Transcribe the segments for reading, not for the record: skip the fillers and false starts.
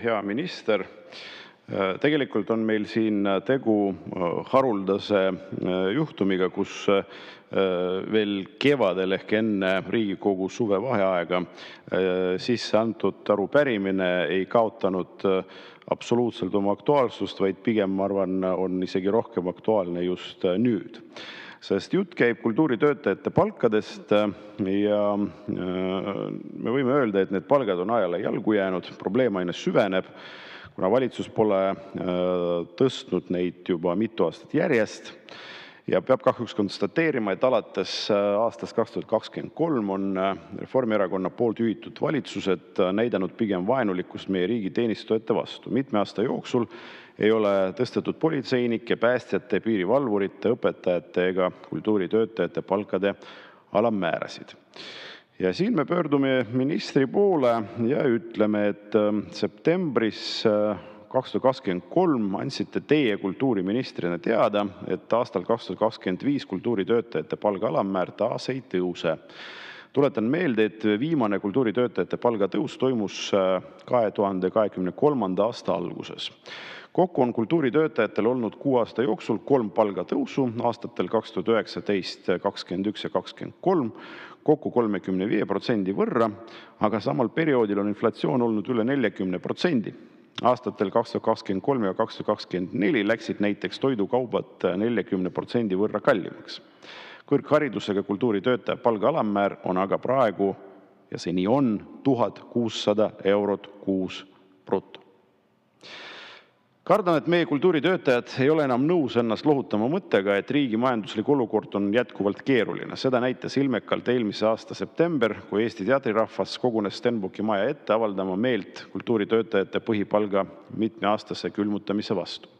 hea minister! Tegelikult on meil siin tegu haruldase juhtumiga, kus veel kevadel ehk enne Riigikogu suvevaheaega sisse antud arupärimine ei kaotanud absoluutselt oma aktuaalsust, vaid pigem, ma arvan, on isegi rohkem aktuaalne just nüüd. Sest jutt käib kultuuritöötajate palkadest ja me võime öelda, et need palgad on ajale jalgu jäänud, probleem aina süveneb, kuna valitsus pole tõstnud neid juba mitu aastat järjest ja peab kahjuks konstateerima, et alates aastast 2023 on Reformierakonna poolt juhitud valitsused näidanud pigem vaenulikkust meie riigi teenistujate vastu. Mitme aasta jooksul ei ole tõstetud politseinike, päästjate, piirivalvurite, õpetajate ega kultuuritöötajate palkade alammäärasid. Ja siin me pöördume ministri poole ja ütleme, et septembris 2023 andsite teie kultuuriministrina teada, et aastal 2025 kultuuritöötajate palga alammäär taas ei tõuse. Tuletan meelde, et viimane kultuuritöötajate palga tõus toimus 2023. aasta alguses. Kokku on kultuuritöötajatel olnud 6 aasta jooksul 3 palgatõusu aastatel 2019, 2021 ja 2023, kokku 35% võrra, aga samal perioodil on inflatsioon olnud üle 40%. Aastatel 2023 ja 2024 läksid näiteks toidukaubad 40% võrra kallimaks. Kõrgharidusega kultuuritöötaja palga alammäär on aga praegu, ja see nii on, 1600 eurot kuus bruto. Kardan, et meie kultuuritöötajad ei ole enam nõus ennast lohutama mõttega, et riigi majanduslik olukord on jätkuvalt keeruline. Seda näitas ilmekalt eelmise aasta september, kui Eesti teatrirahvas kogunes Stenbocki maja ette avaldama meelt kultuuritöötajate põhipalga mitmeaastase külmutamise vastu.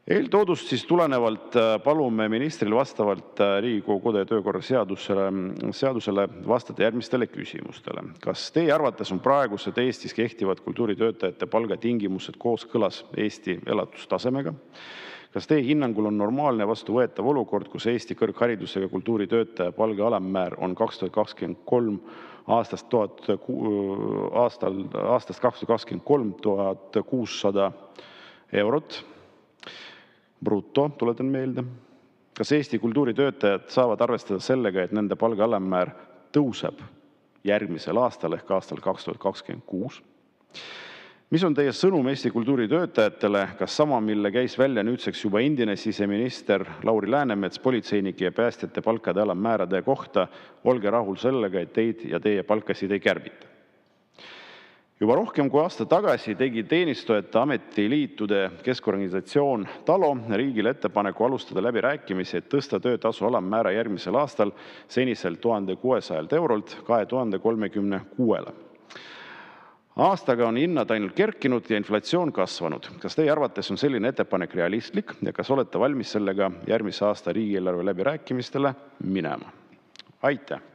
Eeltoodust siis tulenevalt palume ministril vastavalt Riigikogu kodu- ja töökorra seadusele vastata järgmistele küsimustele. Kas teie arvates on praegused Eestis kehtivad kultuuritöötajate palgatingimused kooskõlas Eesti elatustasemega? Kas teie hinnangul on normaalne vastuvõetav olukord, kus Eesti kõrgharidusega kultuuritöötaja palga alammäär on 2023 aastast 1600 eurot? Bruto, tuletan meelde. Kas Eesti kultuuritöötajad saavad arvestada sellega, et nende palga alammäär tõuseb järgmisel aastal ehk aastal 2026? Mis on teie sõnum Eesti kultuuritöötajatele? Kas sama, mille käis välja nüüdseks juba endine siseminister Lauri Läänemets politseinike ja päästjate palkade alammäärade kohta? Olge rahul sellega, et teid ja teie palkasid ei kärbita. Juba rohkem kui aasta tagasi tegi teenistujate ametiliitude keskorganisatsioon TALO riigile ettepaneku alustada läbirääkimisi, et tõsta töötasu alammäära järgmisel aastal seniselt 1600 eurolt 2036. Aastaga on hinnad ainult kerkinud ja inflatsioon kasvanud. Kas teie arvates on selline ettepanek realistlik ja kas olete valmis sellega järgmise aasta riigieelarve läbirääkimistele minema? Aitäh!